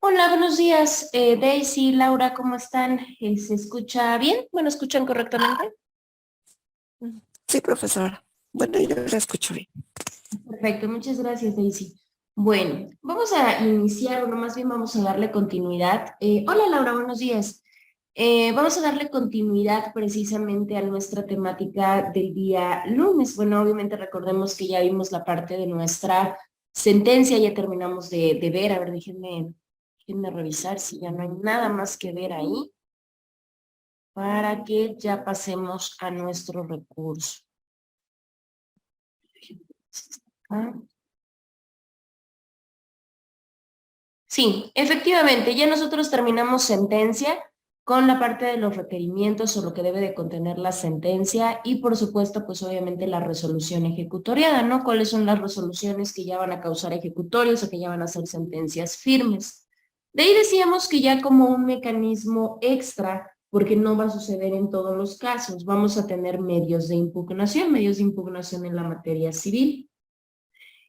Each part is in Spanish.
Hola, buenos días, Daisy, Laura, ¿cómo están? ¿Se escucha bien? ¿Bueno, escuchan correctamente? Sí, profesora. Bueno, yo la escucho bien. Perfecto, muchas gracias, Daisy. Bueno, vamos a iniciar, o no, más bien vamos a darle continuidad. Hola, Laura, buenos días. Vamos a darle continuidad precisamente a nuestra temática del día lunes. Bueno, obviamente recordemos que ya vimos la parte de nuestra sentencia, ya terminamos de ver. A ver, déjenme revisar si ya no hay nada más que ver ahí, para que ya pasemos a nuestro recurso. Ah, sí, efectivamente, ya nosotros terminamos sentencia con la parte de los requerimientos o lo que debe de contener la sentencia y por supuesto, pues obviamente la resolución ejecutoriada, ¿no? ¿Cuáles son las resoluciones que ya van a causar ejecutorios o que ya van a ser sentencias firmes? De ahí decíamos que ya como un mecanismo extra, porque no va a suceder en todos los casos, vamos a tener medios de impugnación en la materia civil.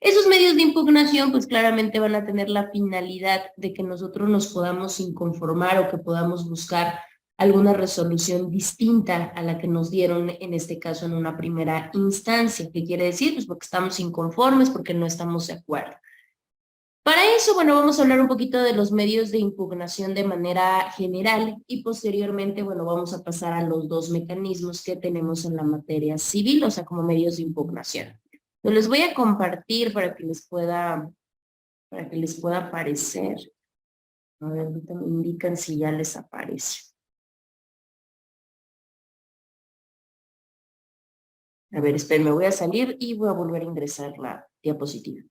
Esos medios de impugnación, pues claramente van a tener la finalidad de que nosotros nos podamos inconformar o que podamos buscar alguna resolución distinta a la que nos dieron, en este caso, en una primera instancia. ¿Qué quiere decir? Pues porque estamos inconformes, porque no estamos de acuerdo. Para eso, bueno, vamos a hablar un poquito de los medios de impugnación de manera general y posteriormente, bueno, vamos a pasar a los dos mecanismos que tenemos en la materia civil, o sea, como medios de impugnación. Yo les voy a compartir para que les pueda aparecer. A ver, ahorita me indican si ya les aparece. A ver, esperen, me voy a salir y voy a volver a ingresar la diapositiva.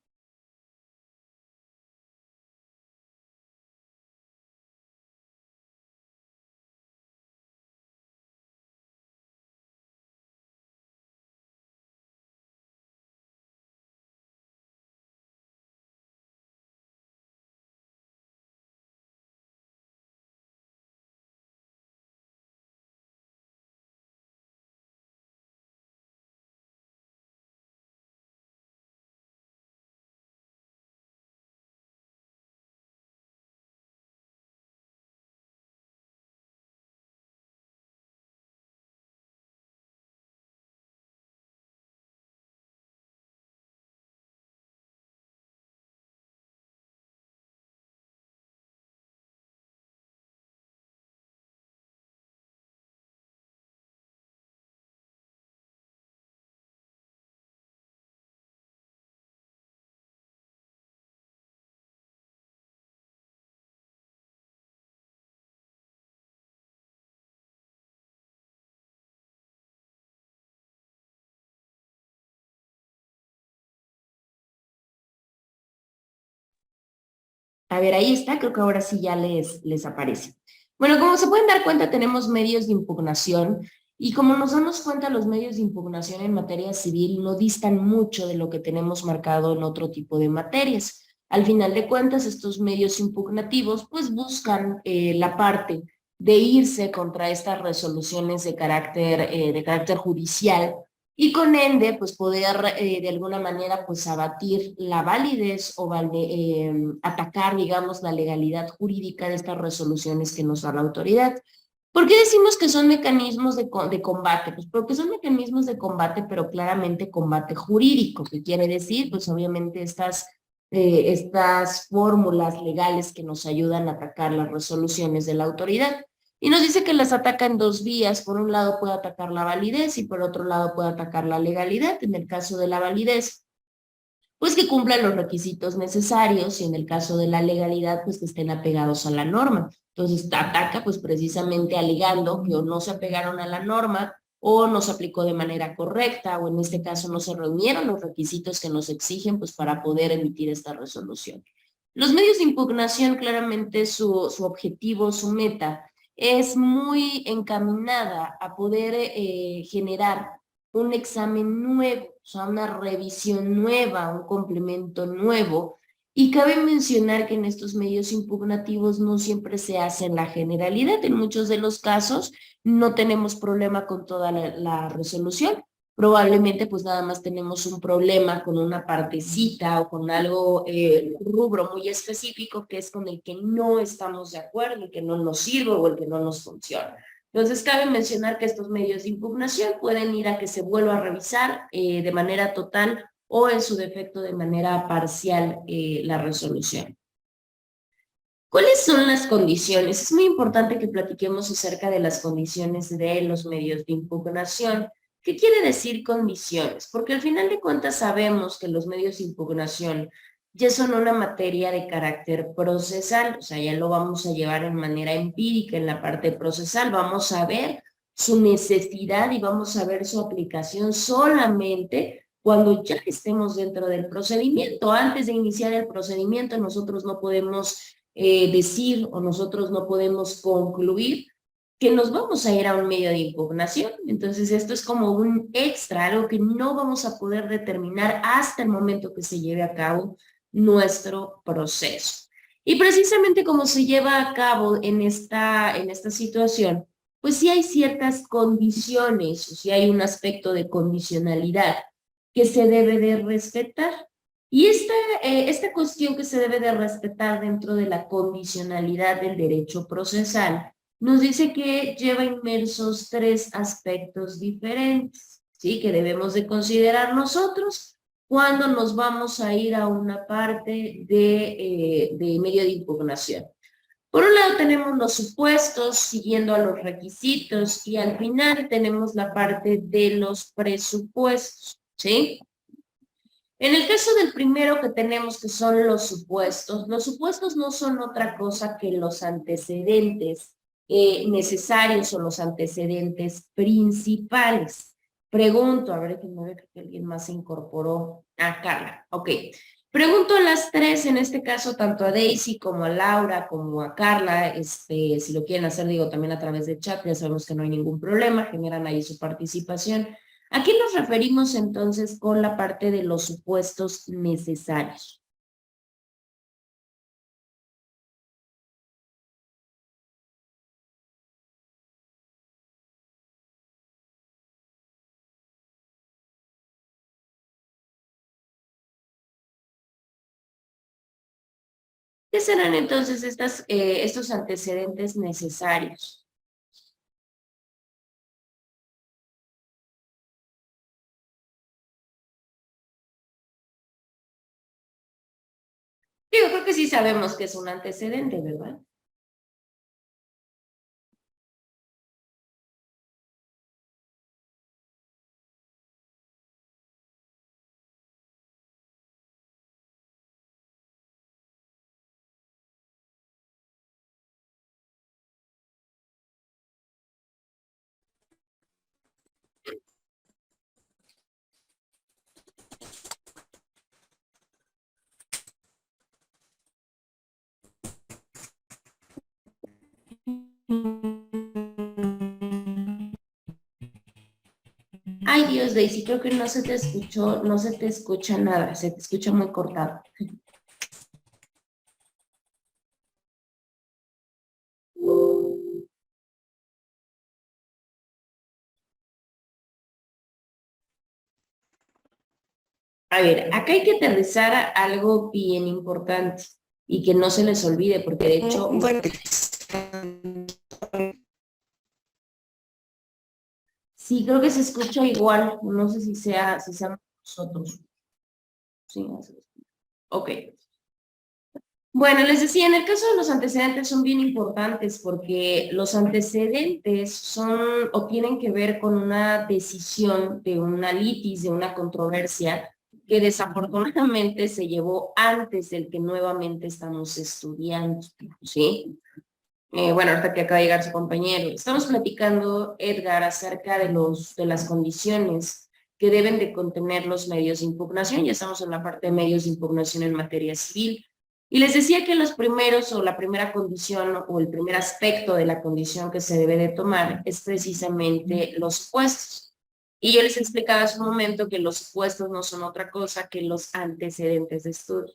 A ver, ahí está, creo que ahora sí ya les aparece. Bueno, como se pueden dar cuenta, tenemos medios de impugnación y como nos damos cuenta, los medios de impugnación en materia civil no distan mucho de lo que tenemos marcado en otro tipo de materias. Al final de cuentas, estos medios impugnativos pues buscan la parte de irse contra estas resoluciones de carácter judicial y con ende, pues poder de alguna manera, pues abatir la validez o atacar, digamos, la legalidad jurídica de estas resoluciones que nos da la autoridad. ¿Por qué decimos que son mecanismos de combate? Pues porque son mecanismos de combate, pero claramente combate jurídico. ¿Qué quiere decir? Pues obviamente estas fórmulas legales que nos ayudan a atacar las resoluciones de la autoridad. Y nos dice que las ataca en dos vías. Por un lado puede atacar la validez y por otro lado puede atacar la legalidad. En el caso de la validez, pues que cumplan los requisitos necesarios y en el caso de la legalidad, pues que estén apegados a la norma. Entonces ataca pues precisamente alegando que o no se apegaron a la norma o no se aplicó de manera correcta o en este caso no se reunieron los requisitos que nos exigen pues para poder emitir esta resolución. Los medios de impugnación, claramente su objetivo, su meta, es muy encaminada a poder generar un examen nuevo, o sea, una revisión nueva, un complemento nuevo. Y cabe mencionar que en estos medios impugnativos no siempre se hace en la generalidad. En muchos de los casos no tenemos problema con toda la resolución, probablemente pues nada más tenemos un problema con una partecita o con algo, rubro muy específico que es con el que no estamos de acuerdo, el que no nos sirve o el que no nos funciona. Entonces, cabe mencionar que estos medios de impugnación pueden ir a que se vuelva a revisar de manera total o en su defecto de manera parcial la resolución. ¿Cuáles son las condiciones? Es muy importante que platiquemos acerca de las condiciones de los medios de impugnación. ¿Qué quiere decir condiciones? Porque al final de cuentas sabemos que los medios de impugnación ya son una materia de carácter procesal, o sea, ya lo vamos a llevar en manera empírica en la parte procesal, vamos a ver su necesidad y vamos a ver su aplicación solamente cuando ya estemos dentro del procedimiento. Antes de iniciar el procedimiento, nosotros no podemos decir o nosotros no podemos concluir que nos vamos a ir a un medio de impugnación. Entonces esto es como un extra, algo que no vamos a poder determinar hasta el momento que se lleve a cabo nuestro proceso. Y precisamente como se lleva a cabo en esta situación, pues sí hay ciertas condiciones, o sí hay un aspecto de condicionalidad que se debe de respetar. Y esta cuestión que se debe de respetar dentro de la condicionalidad del derecho procesal nos dice que lleva inmersos tres aspectos diferentes, ¿sí? Que debemos de considerar nosotros cuando nos vamos a ir a una parte de medio de impugnación. Por un lado tenemos los supuestos siguiendo a los requisitos y al final tenemos la parte de los presupuestos, ¿sí? En el caso del primero que tenemos, que son los supuestos no son otra cosa que los antecedentes necesarios o los antecedentes principales. Pregunto, a ver, que me ve que alguien más se incorporó. Ah, Carla, ok. Pregunto a las tres, en este caso, tanto a Daisy como a Laura, como a Carla, si lo quieren hacer, digo, también a través de chat, ya sabemos que no hay ningún problema, generan ahí su participación. ¿A qué nos referimos entonces con la parte de los supuestos necesarios? ¿Qué serán entonces estos antecedentes necesarios? Digo, creo que sí sabemos que es un antecedente, ¿verdad? Ay, Dios, Daisy, creo que no se te escuchó, no se te escucha nada, se te escucha muy cortado. A ver, acá hay que aterrizar algo bien importante y que no se les olvide, porque de hecho, Bueno, sí, creo que se escucha igual, no sé si sea nosotros. Sí, ok. Bueno, les decía, en el caso de los antecedentes son bien importantes porque los antecedentes son o tienen que ver con una decisión de una litis, de una controversia que desafortunadamente se llevó antes del que nuevamente estamos estudiando, ¿sí? Bueno, ahorita que acaba de llegar su compañero, estamos platicando, Edgar, acerca de las condiciones que deben de contener los medios de impugnación. Ya estamos en la parte de medios de impugnación en materia civil. Y les decía que los primeros o la primera condición o el primer aspecto de la condición que se debe de tomar es precisamente los supuestos. Y yo les explicaba hace un momento que los supuestos no son otra cosa que los antecedentes de estudio.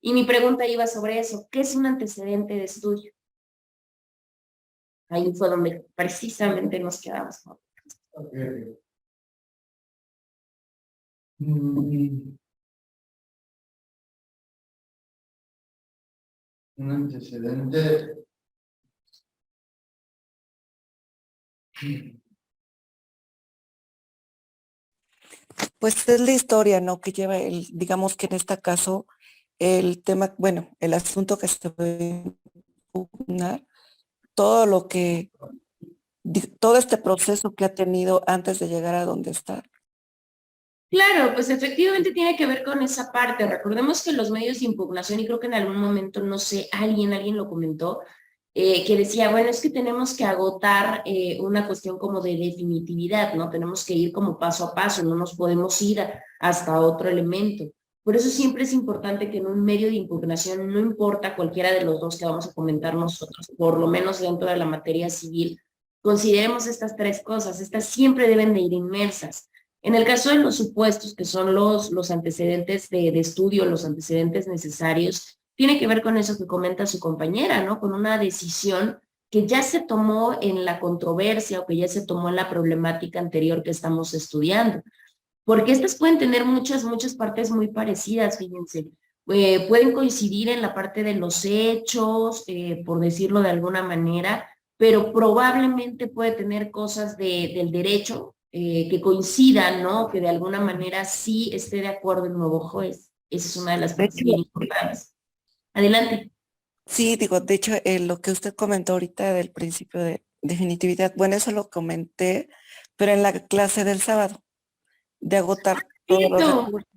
Y mi pregunta iba sobre eso. ¿Qué es un antecedente de estudio? Ahí fue donde precisamente nos quedamos. Mm, Un antecedente. Pues es la historia, ¿no? Que lleva el, digamos que en este caso, el tema, bueno, el asunto que se va a impugnar, todo lo que, todo este proceso que ha tenido antes de llegar a donde está. Claro, pues efectivamente tiene que ver con esa parte. Recordemos que los medios de impugnación, y creo que en algún momento, no sé, alguien lo comentó, que decía, bueno, es que tenemos que agotar una cuestión como de definitividad, ¿no? Tenemos que ir como paso a paso, no nos podemos ir hasta otro elemento. Por eso siempre es importante que en un medio de impugnación, no importa cualquiera de los dos que vamos a comentar nosotros, por lo menos dentro de la materia civil, consideremos estas tres cosas. Estas siempre deben de ir inmersas. En el caso de los supuestos, que son los antecedentes de estudio, los antecedentes necesarios, tiene que ver con eso que comenta su compañera, ¿no? Con una decisión que ya se tomó en la controversia o que ya se tomó en la problemática anterior que estamos estudiando. Porque estas pueden tener muchas partes muy parecidas, fíjense. Pueden coincidir en la parte de los hechos, por decirlo de alguna manera, pero probablemente puede tener cosas del derecho que coincidan, ¿no? Que de alguna manera sí esté de acuerdo el nuevo juez. Esa es una de las De partes hecho, bien importantes. Adelante. sí, digo, de hecho, lo que usted comentó ahorita del principio de definitividad, bueno, eso lo comenté, pero en la clase del sábado, de agotar todos los Cierto. recursos.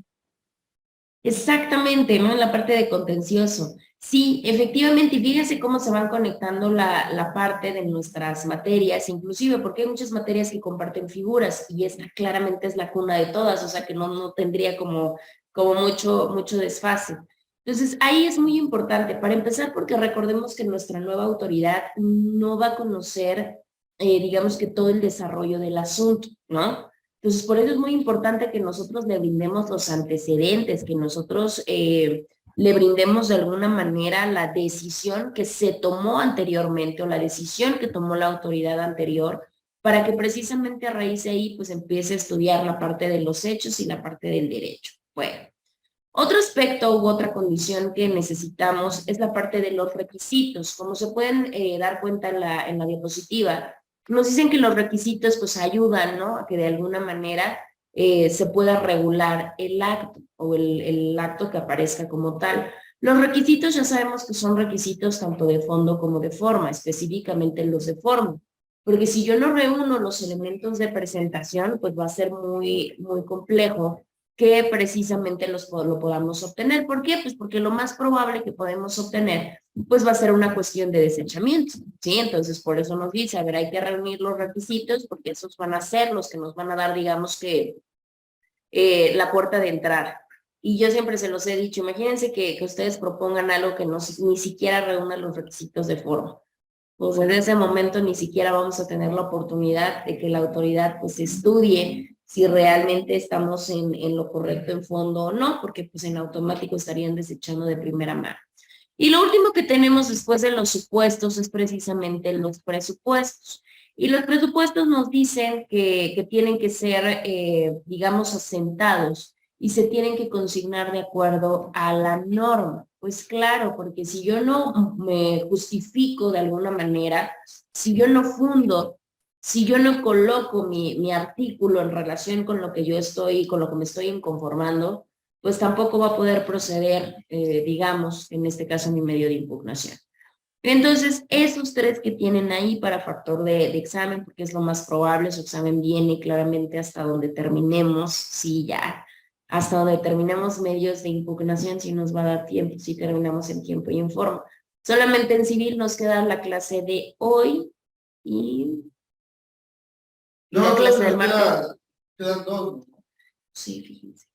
Exactamente, ¿no? En la parte de contencioso. Sí, efectivamente, y fíjense cómo se van conectando la parte de nuestras materias, inclusive porque hay muchas materias que comparten figuras y esta claramente es la cuna de todas, o sea que no tendría como mucho desfase. Entonces, ahí es muy importante, para empezar, porque recordemos que nuestra nueva autoridad no va a conocer, digamos que todo el desarrollo del asunto, ¿no? Entonces, por eso es muy importante que nosotros le brindemos los antecedentes, que nosotros le brindemos de alguna manera la decisión que se tomó anteriormente o la decisión que tomó la autoridad anterior, para que precisamente a raíz de ahí pues empiece a estudiar la parte de los hechos y la parte del derecho. Bueno, otro aspecto u otra condición que necesitamos es la parte de los requisitos. Como se pueden dar cuenta en la diapositiva, nos dicen que los requisitos pues ayudan, ¿no? A que de alguna manera se pueda regular el acto o el acto que aparezca como tal. Los requisitos ya sabemos que son requisitos tanto de fondo como de forma, específicamente los de forma. Porque si yo no reúno los elementos de presentación, pues va a ser muy complejo que precisamente lo podamos obtener. ¿Por qué? Pues porque lo más probable que podemos obtener pues va a ser una cuestión de desechamiento, ¿sí? Entonces, por eso nos dice, a ver, hay que reunir los requisitos porque esos van a ser los que nos van a dar, digamos que, la puerta de entrada. Y yo siempre se los he dicho, imagínense que ustedes propongan algo que ni siquiera reúna los requisitos de forma. Pues en ese momento ni siquiera vamos a tener la oportunidad de que la autoridad pues estudie si realmente estamos en lo correcto en fondo o no, porque pues en automático estarían desechando de primera mano. Y lo último que tenemos después de los supuestos es precisamente los presupuestos. Y los presupuestos nos dicen que tienen que ser, digamos, asentados y se tienen que consignar de acuerdo a la norma. Pues claro, porque si yo no me justifico de alguna manera, si yo no fundo, si yo no coloco mi artículo en relación con lo que yo estoy, con lo que me estoy inconformando, pues tampoco va a poder proceder, digamos, en este caso mi medio de impugnación. Entonces, esos tres que tienen ahí para factor de examen, porque es lo más probable, su examen viene claramente hasta donde terminemos, sí, ya, hasta donde terminemos medios de impugnación, si nos va a dar tiempo, si terminamos en tiempo y en forma. Solamente en civil nos queda la clase de hoy y la clase del martes. Quedan dos, Sí, fíjense.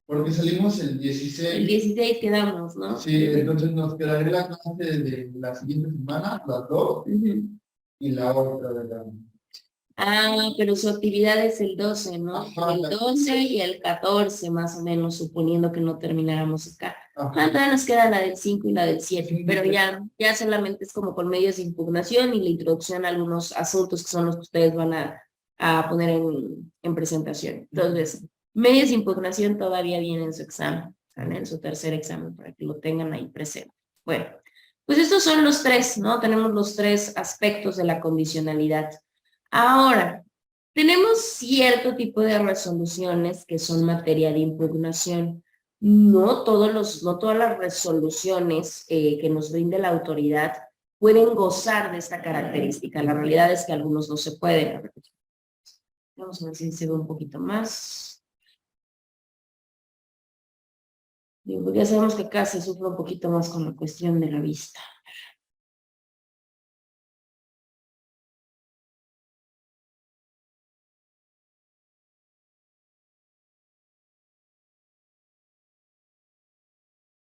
porque salimos el El 16. 16 quedamos, ¿no? Sí, entonces nos quedaría la clase de la siguiente semana, las dos, y la otra de la... Ah, pero su actividad es el 12, ¿no? Ajá, El 12 y el 14, más o menos, suponiendo que no termináramos acá. Ajá. Todavía nos queda la del 5 y la del 7, pero ya solamente es como con medios de impugnación y la introducción a algunos asuntos que son los que ustedes van a poner en presentación. Entonces, Medios de impugnación todavía viene en su examen, ¿sale? En su tercer examen, para que lo tengan ahí presente. Bueno, pues estos son los tres, ¿no? Tenemos los tres aspectos de la condicionalidad. Ahora, tenemos cierto tipo de resoluciones que son materia de impugnación. No todas las resoluciones que nos brinde la autoridad pueden gozar de esta característica. La realidad es que algunos no se pueden. Vamos a ver si se ve un poquito más. Digo, ya sabemos que acá se sufre un poquito más con la cuestión de la vista.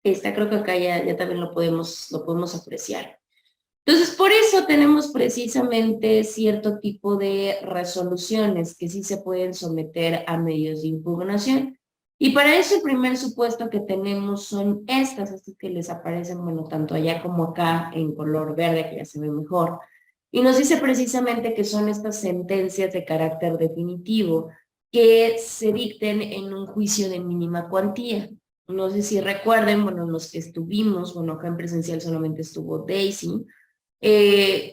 Esta creo que acá ya también lo podemos apreciar. Entonces, por eso tenemos precisamente cierto tipo de resoluciones que sí se pueden someter a medios de impugnación. Y para eso el primer supuesto que tenemos son estas que les aparecen, bueno, tanto allá como acá en color verde, que ya se ve mejor. Y nos dice precisamente que son estas sentencias de carácter definitivo que se dicten en un juicio de mínima cuantía. No sé si recuerden, bueno, los que estuvimos, bueno, acá en presencial solamente estuvo Daisy,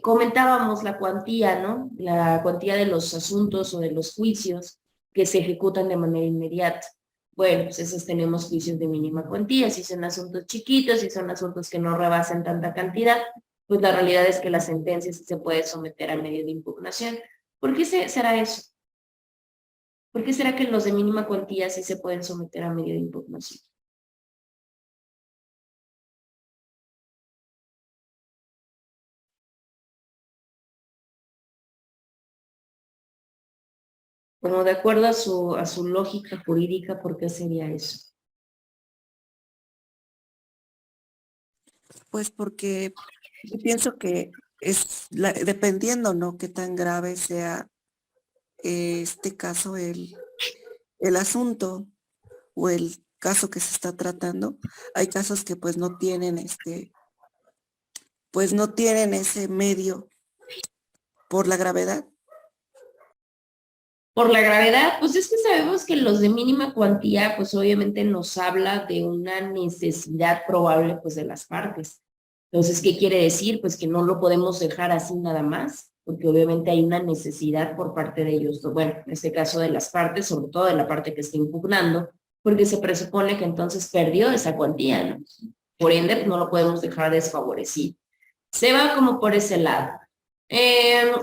comentábamos la cuantía, ¿no? La cuantía de los asuntos o de los juicios que se ejecutan de manera inmediata. Bueno, pues esos tenemos juicios de mínima cuantía, si son asuntos chiquitos, si son asuntos que no rebasan tanta cantidad, pues la realidad es que la sentencia sí se puede someter a medio de impugnación. ¿Por qué será eso? ¿Por qué será que los de mínima cuantía sí se pueden someter a medio de impugnación? Como de acuerdo a su lógica jurídica, ¿por qué sería eso? Pues porque yo pienso que dependiendo, ¿no? Qué tan grave sea este caso, el asunto o el caso que se está tratando, hay casos que pues no tienen pues no tienen ese medio por la gravedad. Por la gravedad, pues es que sabemos que los de mínima cuantía, pues obviamente nos habla de una necesidad probable, pues de las partes. Entonces, ¿qué quiere decir? Pues que no lo podemos dejar así nada más, porque obviamente hay una necesidad por parte de ellos, bueno, en este caso de las partes, sobre todo de la parte que está impugnando, porque se presupone que entonces perdió esa cuantía, ¿no? Por ende, pues no lo podemos dejar desfavorecido. Se va como por ese lado.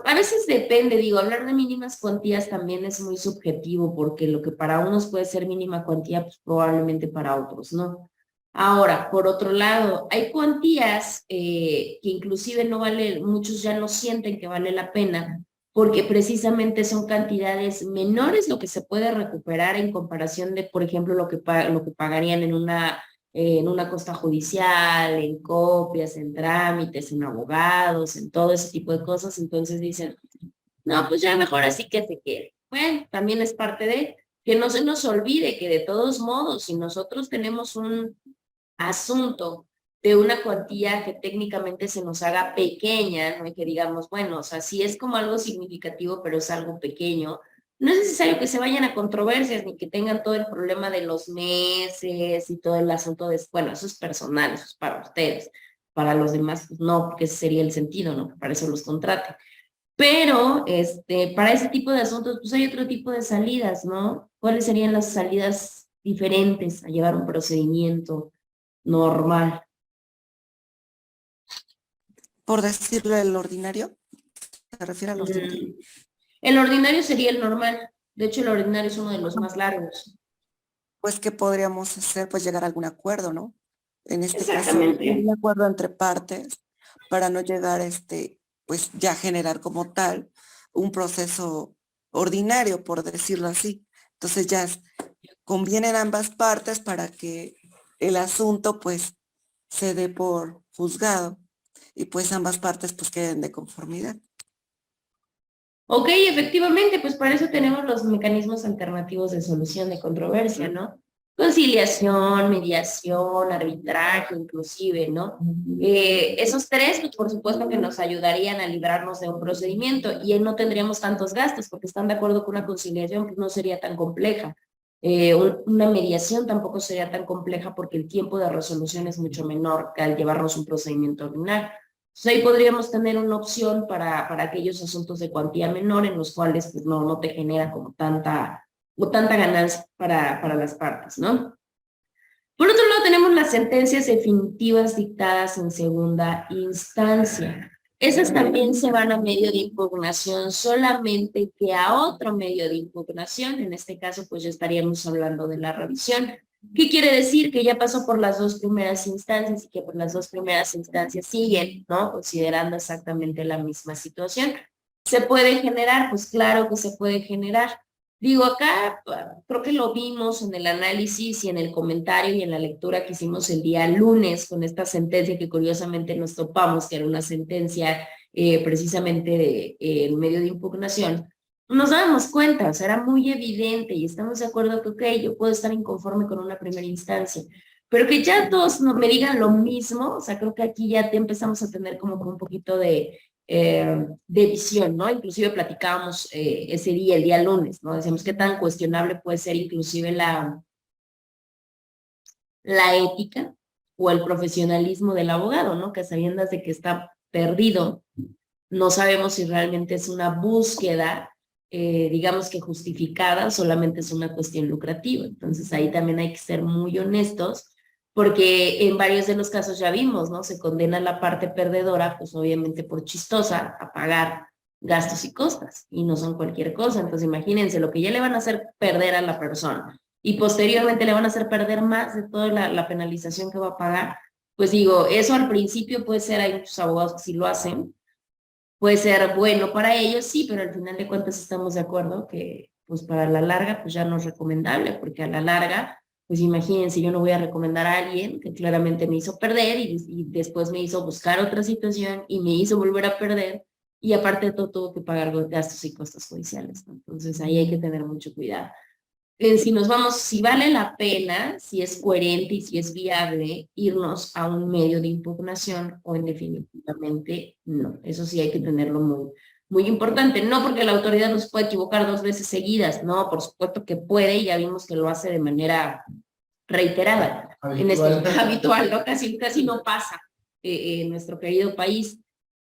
A veces depende, digo, hablar de mínimas cuantías también es muy subjetivo porque lo que para unos puede ser mínima cuantía, pues probablemente para otros no. Ahora, por otro lado, hay cuantías que inclusive no vale, muchos ya no sienten que vale la pena porque precisamente son cantidades menores lo que se puede recuperar en comparación de, por ejemplo, lo que pagarían en una costa judicial, en copias, en trámites, en abogados, en todo ese tipo de cosas. Entonces dicen, no, pues ya mejor así que te quede. Bueno, también es parte de que no se nos olvide que de todos modos, si nosotros tenemos un asunto de una cuantía que técnicamente se nos haga pequeña, ¿no? Y que digamos, bueno, o sea, sí es como algo significativo, pero es algo pequeño. No es necesario que se vayan a controversias ni que tengan todo el problema de los meses y todo el asunto de, bueno, eso es personal, eso es para ustedes. Para los demás, pues no, porque ese sería el sentido, ¿no? Para eso los contraten. Pero, para ese tipo de asuntos, pues hay otro tipo de salidas, ¿no? ¿Cuáles serían las salidas diferentes a llevar un procedimiento normal? Por decirlo, el ordinario, ¿se refiere al ordinario? El ordinario sería el normal. De hecho, el ordinario es uno de los más largos. Pues, ¿qué podríamos hacer? Pues llegar a algún acuerdo, ¿no? En este caso, Exactamente. un acuerdo entre partes para no llegar, pues ya generar como tal un proceso ordinario, por decirlo así. Entonces ya convienen ambas partes para que el asunto pues se dé por juzgado y pues ambas partes pues queden de conformidad. Ok, efectivamente, pues para eso tenemos los mecanismos alternativos de solución de controversia, ¿no? Conciliación, mediación, arbitraje, inclusive, ¿no? Esos tres, pues por supuesto que nos ayudarían a librarnos de un procedimiento y no tendríamos tantos gastos porque están de acuerdo con una conciliación que no sería tan compleja. Una mediación tampoco sería tan compleja porque el tiempo de resolución es mucho menor que al llevarnos un procedimiento ordinario. Entonces ahí podríamos tener una opción para aquellos asuntos de cuantía menor en los cuales pues, no te genera como tanta ganancia para las partes, ¿no? Por otro lado, tenemos las sentencias definitivas dictadas en segunda instancia. Esas también se van a medio de impugnación, solamente que a otro medio de impugnación, en este caso pues ya estaríamos hablando de la revisión. ¿Qué quiere decir? Que ya pasó por las dos primeras instancias y que por las dos primeras instancias siguen, ¿no? Considerando exactamente la misma situación. ¿Se puede generar? Pues claro que se puede generar. Digo, acá creo que lo vimos en el análisis y en el comentario y en la lectura que hicimos el día lunes con esta sentencia que curiosamente nos topamos, que era una sentencia precisamente en medio de impugnación. Nos dábamos cuenta, o sea, era muy evidente y estamos de acuerdo que, ok, yo puedo estar inconforme con una primera instancia, pero que ya todos me digan lo mismo, o sea, creo que aquí ya te empezamos a tener como un poquito de visión, ¿no? Inclusive platicábamos ese día, el día lunes, ¿no? Decíamos qué tan cuestionable puede ser inclusive la ética o el profesionalismo del abogado, ¿no? Que a sabiendas de que está perdido, no sabemos si realmente es una búsqueda, digamos que justificada, solamente es una cuestión lucrativa. Entonces ahí también hay que ser muy honestos porque en varios de los casos ya vimos, ¿no? Se condena a la parte perdedora, pues obviamente por chistosa, a pagar gastos y costas, y no son cualquier cosa. Entonces imagínense lo que ya le van a hacer perder a la persona, y posteriormente le van a hacer perder más de toda la penalización que va a pagar. Pues digo, eso al principio puede ser, hay muchos abogados que sí lo hacen, puede ser bueno para ellos, sí, pero al final de cuentas estamos de acuerdo que pues para la larga pues ya no es recomendable, porque a la larga pues imagínense, yo no voy a recomendar a alguien que claramente me hizo perder y después me hizo buscar otra situación y me hizo volver a perder y aparte de todo tuvo que pagar gastos y costos judiciales, ¿no? Entonces ahí hay que tener mucho cuidado. Si nos vamos, si vale la pena, si es coherente y si es viable irnos a un medio de impugnación o en definitivamente no. Eso sí hay que tenerlo muy importante. No porque la autoridad nos pueda equivocar 2 veces seguidas, no, por supuesto que puede y ya vimos que lo hace de manera reiterada, habitual, ¿no? Casi no pasa en nuestro querido país.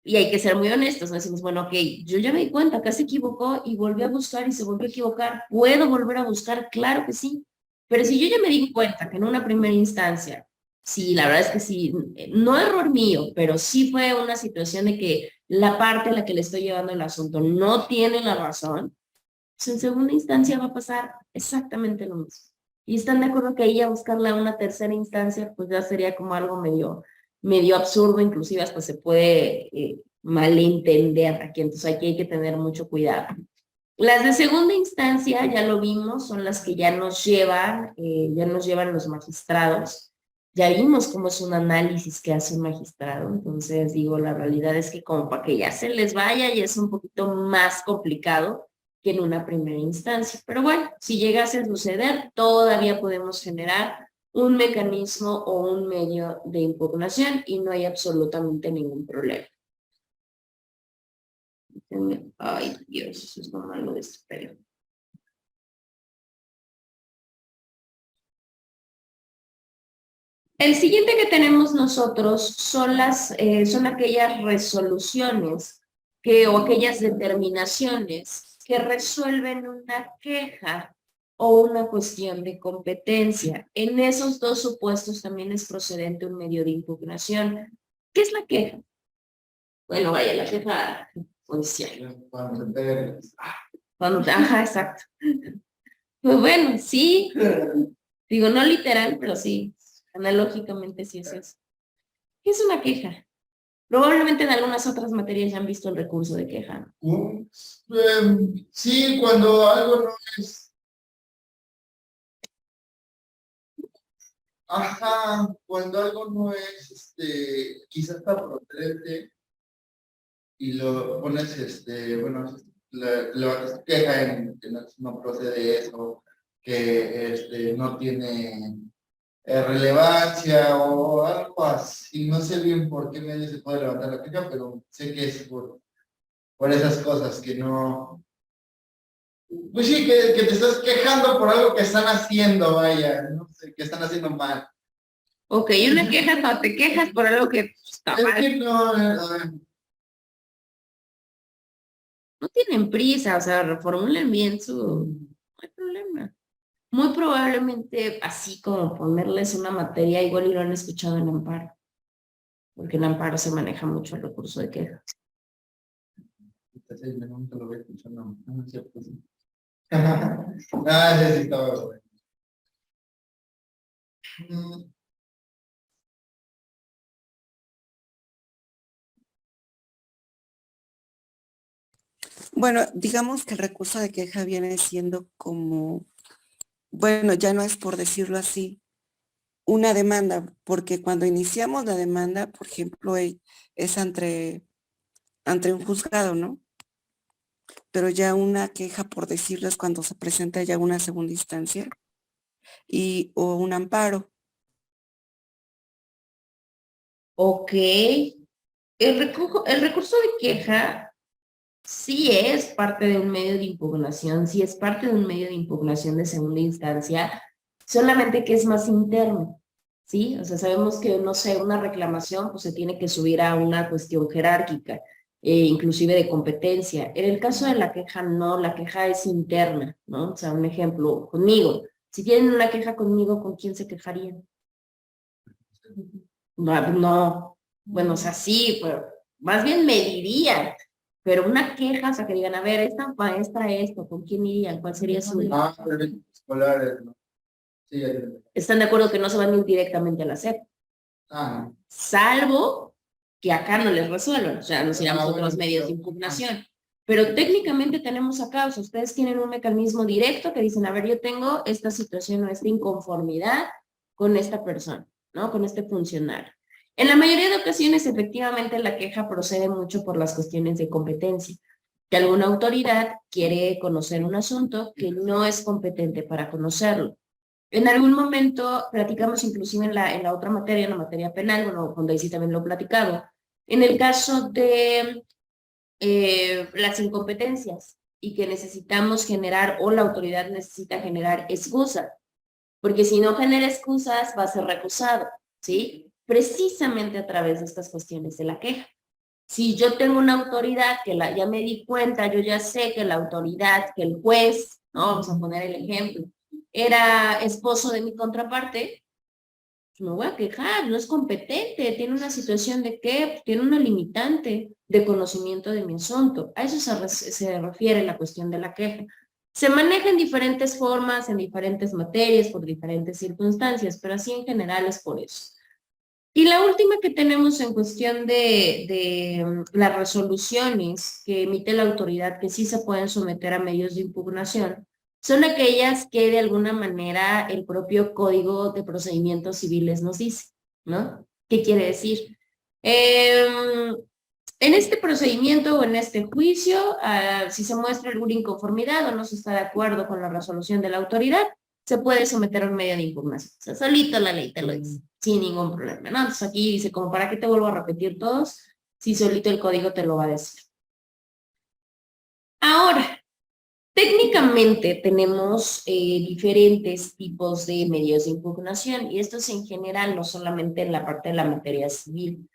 Y hay que ser muy honestos, ¿no? Decimos, bueno, ok, yo ya me di cuenta, acá se equivocó y volví a buscar y se volvió a equivocar. ¿Puedo volver a buscar? Claro que sí. Pero si yo ya me di cuenta que en una primera instancia, sí, la verdad es que sí, no error mío, pero sí fue una situación de que la parte a la que le estoy llevando el asunto no tiene la razón, pues en segunda instancia va a pasar exactamente lo mismo. Y están de acuerdo que ahí a buscarla a una tercera instancia, pues ya sería como algo medio absurdo, inclusive hasta se puede malentender aquí, entonces aquí hay que tener mucho cuidado. Las de segunda instancia, ya lo vimos, son las que ya nos llevan los magistrados. Ya vimos cómo es un análisis que hace un magistrado, entonces digo, la realidad es que como para que ya se les vaya y es un poquito más complicado que en una primera instancia. Pero bueno, si llegase a suceder, todavía podemos generar un mecanismo o un medio de impugnación y no hay absolutamente ningún problema. Ay, Dios, eso es lo malo de este periodo. El siguiente que tenemos nosotros son aquellas resoluciones o aquellas determinaciones que resuelven una queja o una cuestión de competencia. En esos dos supuestos también es procedente un medio de impugnación. ¿Qué es la queja? Bueno, vaya, la queja judicial. Ajá, exacto. Pues bueno, sí, digo, no literal, pero sí, analógicamente sí es eso. ¿Qué es una queja? Probablemente en algunas otras materias ya han visto el recurso de queja. Sí, cuando algo no es. Ajá, cuando algo no es, quizás está procedente y lo pones, bueno, la queja en que no procede eso, que no tiene relevancia o algo así. No sé bien por qué medio se puede levantar la queja, pero sé que es por esas cosas que no Pues sí, que te estás quejando por algo que están haciendo, vaya, no sé, que están haciendo mal. Ok, una queja cuando te quejas por algo que está Es mal. que no, No tienen prisa, o sea, reformulen bien su... No hay problema. Muy probablemente, así como ponerles una materia, igual y lo han escuchado en Amparo, porque en Amparo se maneja mucho el recurso de queja. entonces, no, nunca lo voy a escuchar, no, no es cierto, sí. Ah, sí, sí, estaba bueno. Mm, Bueno, digamos que el recurso de queja viene siendo como, bueno, ya no es por decirlo así, una demanda, porque cuando iniciamos la demanda, por ejemplo, es ante un juzgado, ¿no? Pero ya una queja, por decirlo, es cuando se presenta ya una segunda instancia o un amparo. Ok, el recurso de queja sí es parte de un medio de impugnación, sí es parte de un medio de impugnación de segunda instancia, solamente que es más interno, ¿sí? O sea, sabemos que, no sé, una reclamación pues se tiene que subir a una cuestión jerárquica, inclusive de competencia. En el caso de la queja, no, la queja es interna, ¿no? O sea, un ejemplo, conmigo. Si tienen una queja conmigo, ¿con quién se quejarían? No, no, bueno, o sea, sí, pero más bien me dirían, pero una queja, o sea, que digan, a ver, esta maestra esto, ¿con quién irían? ¿Cuál sería su...? ah, pero escolares, ¿no? Sí, ya te- ¿Están de acuerdo que no se van a ir directamente a la SEP? Ah, Salvo que acá no les resuelvan, o sea, nos iremos a otros bueno, medios de pero, impugnación. Pero técnicamente tenemos acá, o sea, ustedes tienen un mecanismo directo que dicen, a ver, yo tengo esta situación o esta inconformidad con esta persona, ¿no? Con este funcionario. En la mayoría de ocasiones, efectivamente, la queja procede mucho por las cuestiones de competencia, que alguna autoridad quiere conocer un asunto que no es competente para conocerlo. En algún momento platicamos inclusive en la otra materia, en la materia penal, bueno, cuando ahí sí también lo he platicado, en el caso de las incompetencias y que necesitamos generar o la autoridad necesita generar excusas, porque si no genera excusas va a ser recusado, ¿sí? Precisamente a través de estas cuestiones de la queja. Si yo tengo una autoridad que ya me di cuenta, yo ya sé que la autoridad, que el juez, ¿no? Vamos a poner el ejemplo, era esposo de mi contraparte, me voy a quejar, no es competente, tiene una situación de que tiene una limitante de conocimiento de mi asunto. A eso se refiere la cuestión de la queja. Se maneja en diferentes formas, en diferentes materias, por diferentes circunstancias, pero así en general es por eso. Y la última que tenemos en cuestión de las resoluciones que emite la autoridad que sí se pueden someter a medios de impugnación, son aquellas que de alguna manera el propio Código de Procedimientos Civiles nos dice, ¿no? ¿Qué quiere decir? En este procedimiento o en este juicio, si se muestra alguna inconformidad o no se está de acuerdo con la resolución de la autoridad, se puede someter a un medio de impugnación. O sea, solito la ley te lo dice, sin ningún problema, ¿no? Entonces aquí dice, como para qué te vuelvo a repetir todos, si solito el código te lo va a decir. Ahora, técnicamente tenemos diferentes tipos de medios de impugnación y esto es en general, no solamente en la parte de la materia civil.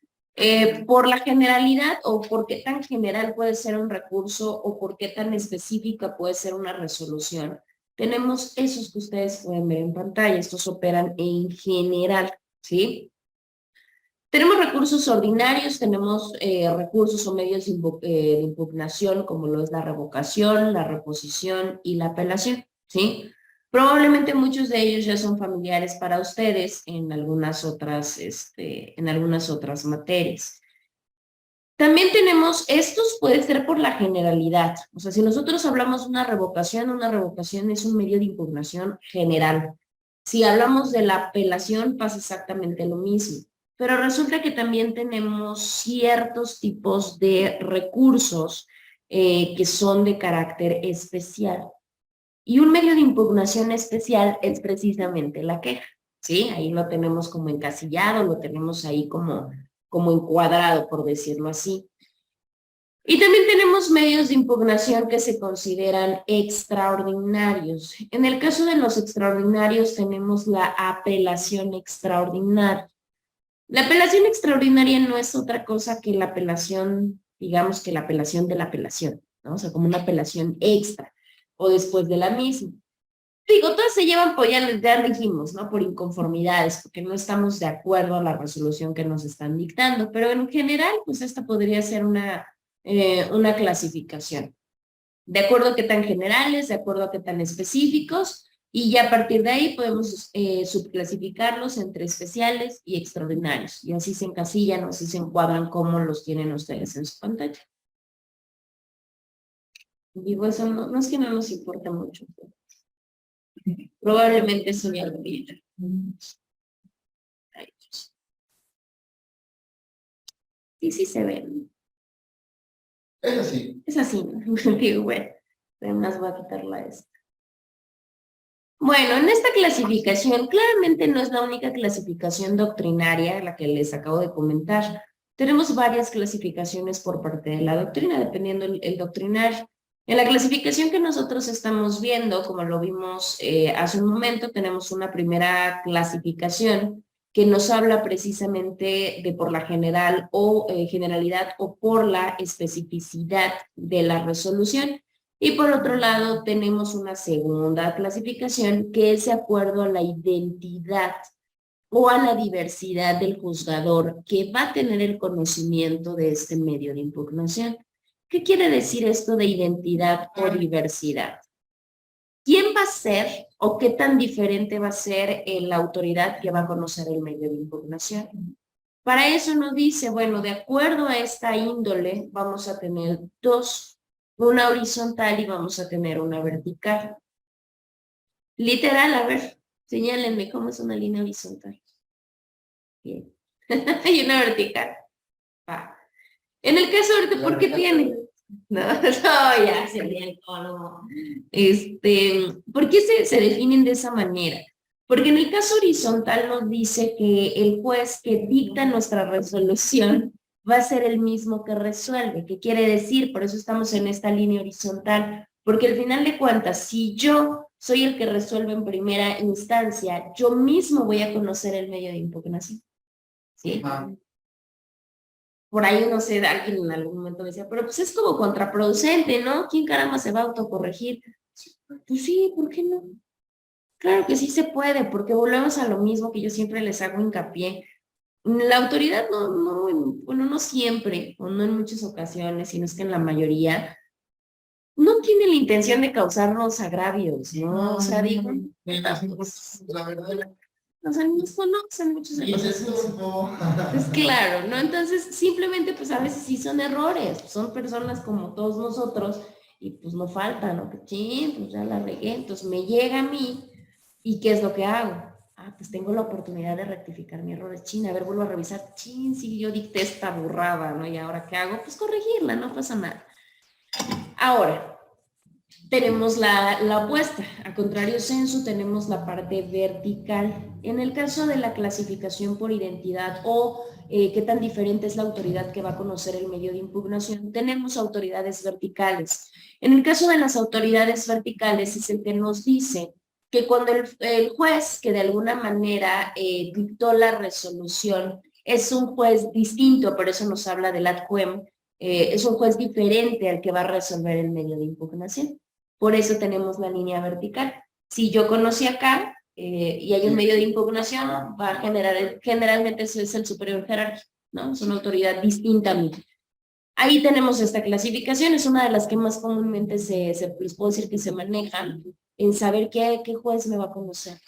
Por la generalidad o por qué tan general puede ser un recurso o por qué tan específica puede ser una resolución. Tenemos esos que ustedes pueden ver en pantalla, estos operan en general, ¿sí? Tenemos recursos ordinarios, tenemos recursos o medios de impugnación como lo es la revocación, la reposición y la apelación, ¿sí? Probablemente muchos de ellos ya son familiares para ustedes en algunas otras materias. También tenemos, estos puede ser por la generalidad, o sea, si nosotros hablamos de una revocación es un medio de impugnación general. Si hablamos de la apelación pasa exactamente lo mismo, pero resulta que también tenemos ciertos tipos de recursos que son de carácter especial. Y un medio de impugnación especial es precisamente la queja, ¿sí? Ahí lo tenemos como encasillado, lo tenemos ahí como encuadrado, por decirlo así. Y también tenemos medios de impugnación que se consideran extraordinarios. En el caso de los extraordinarios tenemos la apelación extraordinaria. La apelación extraordinaria no es otra cosa que la apelación, digamos que la apelación de la apelación, ¿no? O sea, como una apelación extra o después de la misma. Digo, todas se llevan, pues ya dijimos, ¿no? Por inconformidades, porque no estamos de acuerdo a la resolución que nos están dictando, pero en general, pues esta podría ser una clasificación. De acuerdo a qué tan generales, de acuerdo a qué tan específicos, y ya a partir de ahí podemos subclasificarlos entre especiales y extraordinarios. Y así se encasillan o así se encuadran como los tienen ustedes en su pantalla. Digo, eso no es que no nos importa mucho. Probablemente eso ya lo vieron. Sí se ve. Es así. Es así, ¿no? Digo, bueno, además voy a quitarla esta. Bueno, en esta clasificación, claramente no es la única clasificación doctrinaria la que les acabo de comentar. Tenemos varias clasificaciones por parte de la doctrina, dependiendo el doctrinario. En la clasificación que nosotros estamos viendo, como lo vimos hace un momento, tenemos una primera clasificación que nos habla precisamente de por la general o generalidad o por la especificidad de la resolución. Y por otro lado, tenemos una segunda clasificación que es de acuerdo a la identidad o a la diversidad del juzgador que va a tener el conocimiento de este medio de impugnación. ¿Qué quiere decir esto de identidad o diversidad? ¿Quién va a ser o qué tan diferente va a ser la autoridad que va a conocer el medio de impugnación? Para eso nos dice, bueno, de acuerdo a esta índole, vamos a tener dos, una horizontal y vamos a tener una vertical. Literal, a ver, señálenme cómo es una línea horizontal. Bien. Y una vertical. Ah. En el caso ahorita, ¿por qué tiene? No, ya sería el tono. ¿Por qué se definen de esa manera? Porque en el caso horizontal nos dice que el juez que dicta nuestra resolución va a ser el mismo que resuelve. ¿Qué quiere decir? Por eso estamos en esta línea horizontal. Porque al final de cuentas, si yo soy el que resuelve en primera instancia, yo mismo voy a conocer el medio de impugnación. ¿Sí? Por ahí, no sé, alguien en algún momento decía, pero pues es como contraproducente, ¿no? ¿Quién caramba se va a autocorregir? Pues sí, ¿por qué no? Claro que sí se puede, porque volvemos a lo mismo que yo siempre les hago hincapié. La autoridad bueno, no siempre, o no en muchas ocasiones, sino es que en la mayoría, no tiene la intención de causarnos agravios, ¿no? O sea, digo, La verdad. los animales conocen muchos de los pues claro, ¿no? Entonces, simplemente, pues a veces sí son errores, son personas como todos nosotros, y pues no falta, ¿no? Que chin, pues ya la regué, entonces me llega a mí, ¿y qué es lo que hago? Ah, pues tengo la oportunidad de rectificar mi error, chin, a ver, vuelvo a revisar, chin, sí, yo dicté esta burrada, ¿no? Y ahora, ¿qué hago? Pues corregirla, no pasa nada. Ahora, tenemos la opuesta, a contrario censo tenemos la parte vertical. En el caso de la clasificación por identidad o qué tan diferente es la autoridad que va a conocer el medio de impugnación, tenemos autoridades verticales. En el caso de las autoridades verticales es el que nos dice que cuando el juez que de alguna manera dictó la resolución es un juez distinto, por eso nos habla del ad quem, es un juez diferente al que va a resolver el medio de impugnación. Por eso tenemos la línea vertical. Si yo conocí acá y hay un medio de impugnación, va a generar, generalmente eso es el superior jerárquico, ¿no? Es una autoridad distinta a mí. Ahí tenemos esta clasificación, es una de las que más comúnmente les puedo decir que se manejan en saber qué juez me va a conocer.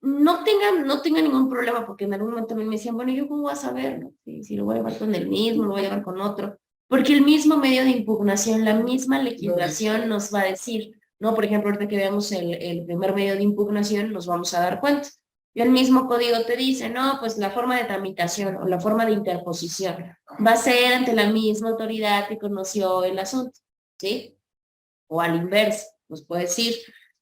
No tenga ningún problema, porque en algún momento también me decían, bueno, ¿yo cómo voy a saber? ¿No? Si lo voy a llevar con el mismo, lo voy a llevar con otro. Porque el mismo medio de impugnación, la misma legislación nos va a decir, ¿no? Por ejemplo, ahorita que veamos el primer medio de impugnación, nos vamos a dar cuenta. Y el mismo código te dice, no, pues la forma de tramitación o la forma de interposición va a ser ante la misma autoridad que conoció el asunto, ¿sí? O al inverso, nos puede decir,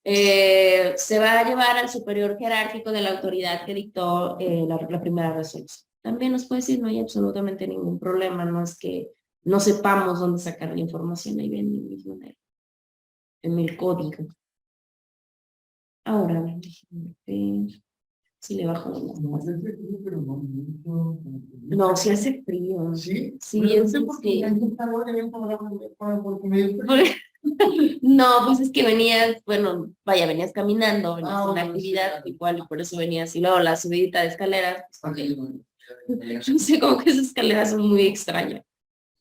se va a llevar al superior jerárquico de la autoridad que dictó la primera resolución. También nos puede decir, no hay absolutamente ningún problema, no es que no sepamos dónde sacar la información, ahí ven mismo en el código. Ahora, déjenme ver si le bajo la luz. No, si hace frío. ¿Sí? Sí, No sé por qué. No, pues es que venías, bueno, vaya, venías caminando, venías en una Bueno, actividad, sí, igual, y por eso venías, y luego la subidita de escaleras, pues, claro. no sé, como que esas escaleras son muy extrañas.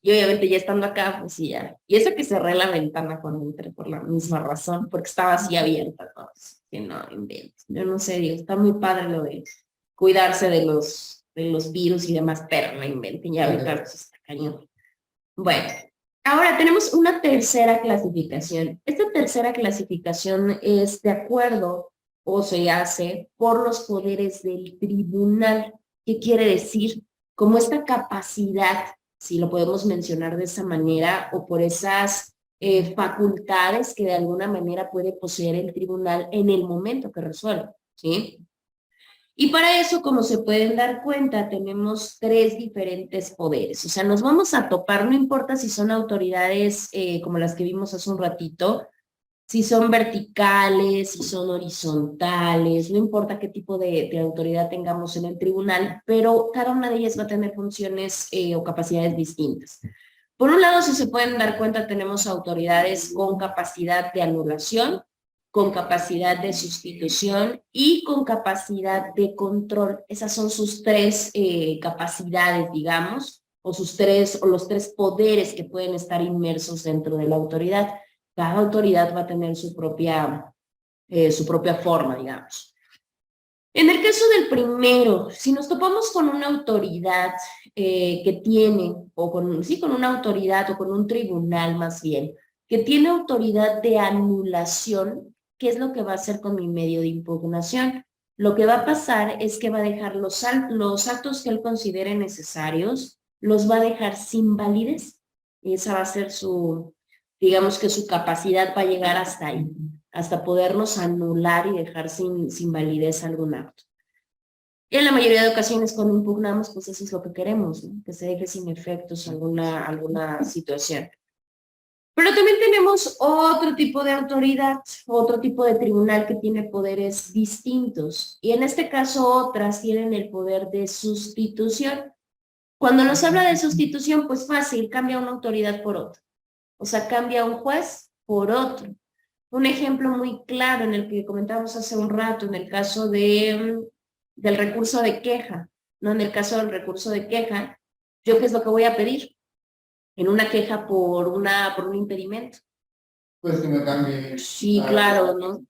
Y obviamente ya estando acá, pues sí, ya. Y eso que cerré la ventana cuando entré por la misma razón, porque estaba así abierta, ¿no? Que no inventes. Yo no sé, digo, está muy padre lo de cuidarse de los virus y demás, pero no inventen, ya ahorita pues, está cañón. Bueno, ahora tenemos una tercera clasificación. Esta tercera clasificación es de acuerdo o se hace por los poderes del tribunal. ¿Qué quiere decir? Como esta capacidad, si lo podemos mencionar de esa manera, o por esas facultades que de alguna manera puede poseer el tribunal en el momento que resuelve, ¿sí? Y para eso, como se pueden dar cuenta, tenemos tres diferentes poderes. O sea, nos vamos a topar, no importa si son autoridades como las que vimos hace un ratito, si son verticales, si son horizontales, no importa qué tipo de autoridad tengamos en el tribunal, pero cada una de ellas va a tener funciones o capacidades distintas. Por un lado, si se pueden dar cuenta, tenemos autoridades con capacidad de anulación, con capacidad de sustitución y con capacidad de control. Esas son sus tres capacidades, digamos, o los tres poderes que pueden estar inmersos dentro de la autoridad. Cada autoridad va a tener su propia forma, digamos. En el caso del primero, si nos topamos con una autoridad que tiene, o con, sí, con una autoridad o con un tribunal más bien, que tiene autoridad de anulación, ¿qué es lo que va a hacer con mi medio de impugnación? Lo que va a pasar es que va a dejar los actos que él considere necesarios, los va a dejar sin validez. Y esa va a ser digamos que su capacidad va a llegar hasta ahí, hasta podernos anular y dejar sin validez algún acto. Y en la mayoría de ocasiones cuando impugnamos, pues eso es lo que queremos, ¿no? Que se deje sin efectos alguna situación. Pero también tenemos otro tipo de autoridad, otro tipo de tribunal que tiene poderes distintos. Y en este caso otras tienen el poder de sustitución. Cuando nos habla de sustitución, pues fácil, cambia una autoridad por otra. O sea, cambia un juez por otro. Un ejemplo muy claro en el que comentábamos hace un rato, en el caso del recurso de queja, ¿no? En el caso del recurso de queja, ¿yo qué es lo que voy a pedir? En una queja por un impedimento. Pues que me cambie. Sí, claro, ¿no?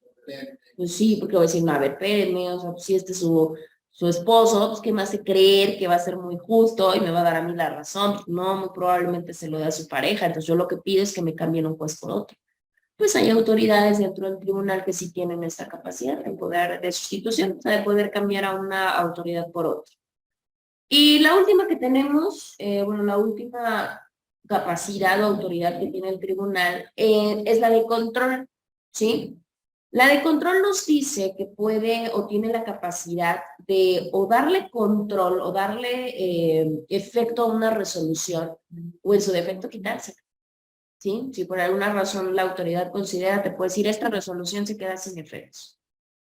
Pues sí, porque voy a decir, no, a ver, espérenme, o sea, pues si este es su esposo, pues que me hace creer que va a ser muy justo y me va a dar a mí la razón. No, muy probablemente se lo da a su pareja, entonces yo lo que pido es que me cambien un juez por otro. Pues hay autoridades dentro del tribunal que sí tienen esta capacidad de poder de sustitución, o sea, de poder cambiar a una autoridad por otra. Y la última que tenemos, bueno, la última capacidad o autoridad que tiene el tribunal es la de control, ¿sí? La de control nos dice que puede o tiene la capacidad de o darle control o darle efecto a una resolución o en su defecto quitársela. ¿Sí? Si por alguna razón la autoridad considera, te puede decir, esta resolución se queda sin efectos.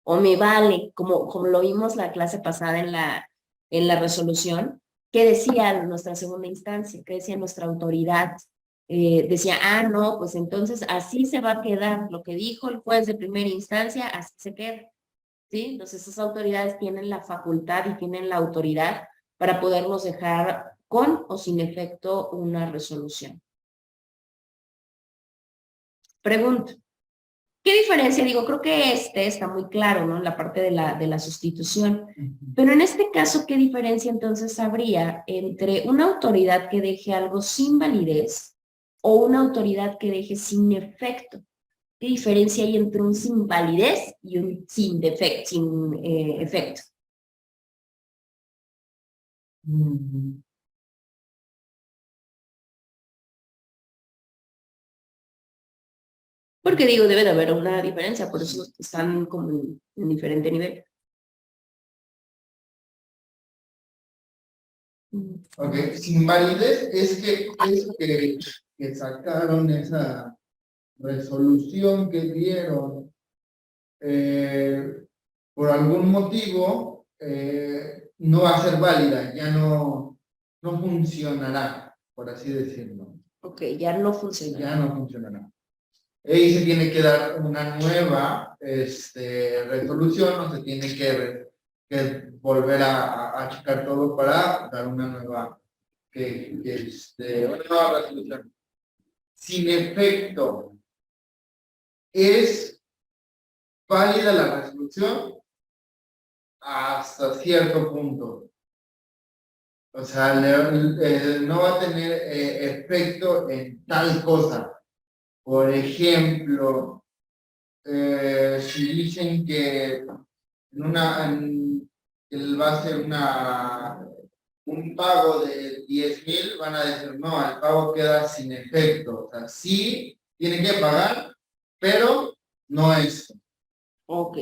O me vale, como lo vimos la clase pasada en la resolución, que decía nuestra segunda instancia, que decía nuestra autoridad. Decía, no, pues entonces así se va a quedar. Lo que dijo el juez de primera instancia, así se queda. ¿Sí? Entonces esas autoridades tienen la facultad y tienen la autoridad para podernos dejar con o sin efecto una resolución. Pregunto, ¿qué diferencia? Digo, creo que está muy claro, ¿no? La parte de la sustitución. Pero en este caso, ¿qué diferencia entonces habría entre una autoridad que deje algo sin validez o una autoridad que deje sin efecto? ¿Qué diferencia hay entre un sin validez y un sin efecto? Porque digo, debe de haber una diferencia, por eso están como en diferente nivel. Ok, sin validez es que eso que sacaron esa resolución que dieron por algún motivo no va a ser válida, ya no funcionará, por así decirlo. Ok, ya no funciona. Ya no funcionará. Y se tiene que dar una nueva resolución, o se tiene que volver a checar todo para dar una nueva, una nueva resolución. Sin efecto, es válida la resolución hasta cierto punto. O sea, no va a tener efecto en tal cosa. Por ejemplo, si dicen que él va a hacer un pago de 10,000, van a decir, no, el pago queda sin efecto. O sea, sí, tiene que pagar, pero no es. Ok,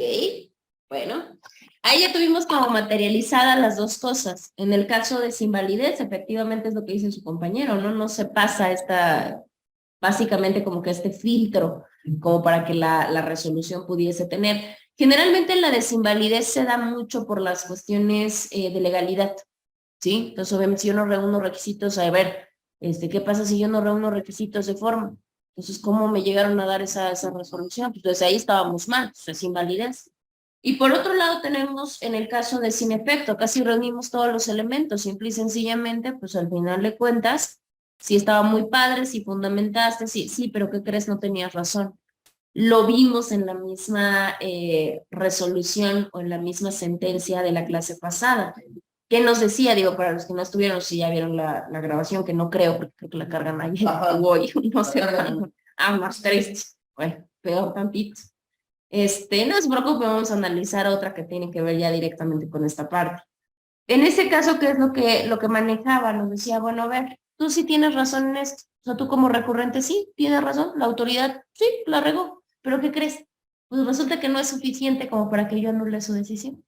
bueno. Ahí ya tuvimos como materializadas las dos cosas. En el caso de sin validez, efectivamente es lo que dice su compañero, ¿no? No se pasa básicamente como que este filtro, como para que la resolución pudiese tener. Generalmente la desinvalidez se da mucho por las cuestiones de legalidad, ¿sí? Entonces, obviamente, si yo no reúno requisitos, a ver, ¿qué pasa si yo no reúno requisitos de forma? Entonces, ¿cómo me llegaron a dar esa resolución? Pues entonces ahí estábamos mal, es invalidez. Y por otro lado tenemos en el caso de sin efecto, casi reunimos todos los elementos, simple y sencillamente, pues al final de cuentas, sí estaba muy padre, sí fundamentaste, sí, pero ¿qué crees? No tenías razón. Lo vimos en la misma resolución o en la misma sentencia de la clase pasada. ¿Qué nos decía? Digo, para los que no estuvieron, si ya vieron la grabación, que no creo, porque creo que la cargan ayer o hoy, no sé cuándo. Más triste. Bueno, peor tantito. No se preocupe, vamos a analizar otra que tiene que ver ya directamente con esta parte. En ese caso, ¿qué es lo que manejaba? Nos decía, bueno, a ver, tú sí tienes razón en esto. O sea, tú como recurrente sí tienes razón, la autoridad sí la regó, pero ¿qué crees? Pues resulta que no es suficiente como para que yo anule su decisión,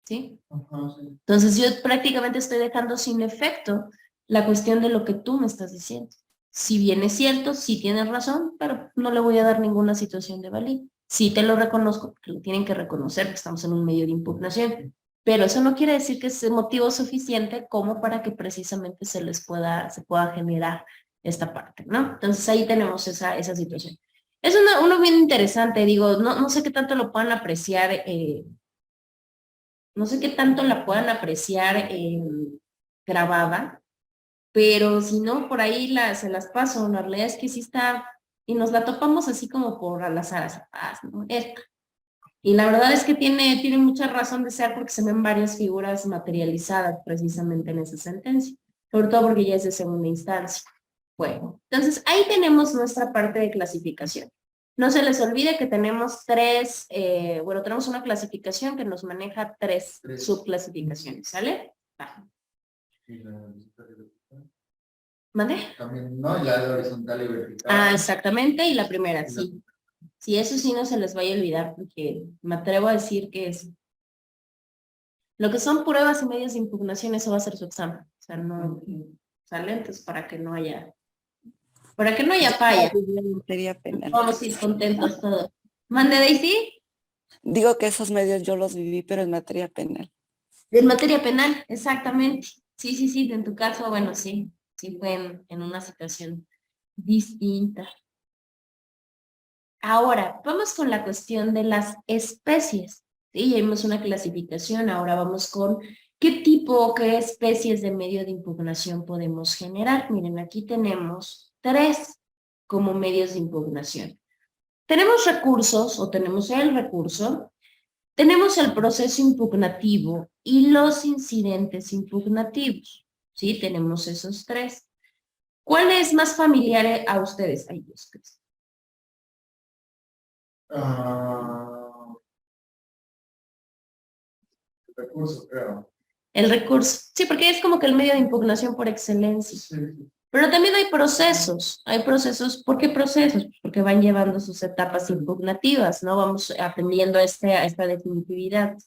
¿sí? Ajá, sí. Entonces yo prácticamente estoy dejando sin efecto la cuestión de lo que tú me estás diciendo. Si bien es cierto, sí tienes razón, pero no le voy a dar ninguna situación de validez. Sí te lo reconozco, porque lo tienen que reconocer, que estamos en un medio de impugnación, pero eso no quiere decir que sea motivo suficiente como para que precisamente se pueda generar esta parte, ¿no? Entonces ahí tenemos esa situación. Es uno bien interesante, digo, no sé qué tanto lo puedan apreciar, no sé qué tanto la puedan apreciar grabada, pero si no, por ahí se las paso. La realidad es que sí está, y nos la topamos así como por al azar, ¿no? Esta. Y la verdad es que tiene mucha razón de ser porque se ven varias figuras materializadas precisamente en esa sentencia, sobre todo porque ya es de segunda instancia. Bueno, entonces ahí tenemos nuestra parte de clasificación. No se les olvide que tenemos tenemos una clasificación que nos maneja tres subclasificaciones, ¿sale? Y ¿Mande? también, ¿no? Y la de horizontal y vertical. Exactamente, y la primera, sí. Sí, eso sí no se les vaya a olvidar, porque me atrevo a decir que es lo que son pruebas y medios de impugnación, eso va a ser su examen. O sea, no, ¿sale? Entonces, para que no haya falla. Materia penal. Vamos a ir contentos todos. ¿Mande, Daisy? Digo que esos medios yo los viví, pero en materia penal. En materia penal, exactamente. Sí, en tu caso, bueno, sí fue en una situación distinta. Ahora, vamos con la cuestión de las especies. Sí, ya vimos una clasificación, ahora vamos con qué especies de medio de impugnación podemos generar. Miren, aquí tenemos 3 como medios de impugnación. Tenemos recursos, o tenemos el recurso, tenemos el proceso impugnativo y los incidentes impugnativos. ¿Sí? Tenemos esos 3. ¿Cuál es más familiar a ustedes? Ay, Dios, ¿qué es? Recurso, creo. El recurso. Sí, porque es como que el medio de impugnación por excelencia. Sí. Pero también hay procesos. ¿Por qué procesos? Pues porque van llevando sus etapas impugnativas, ¿no? Vamos aprendiendo a esta definitividad.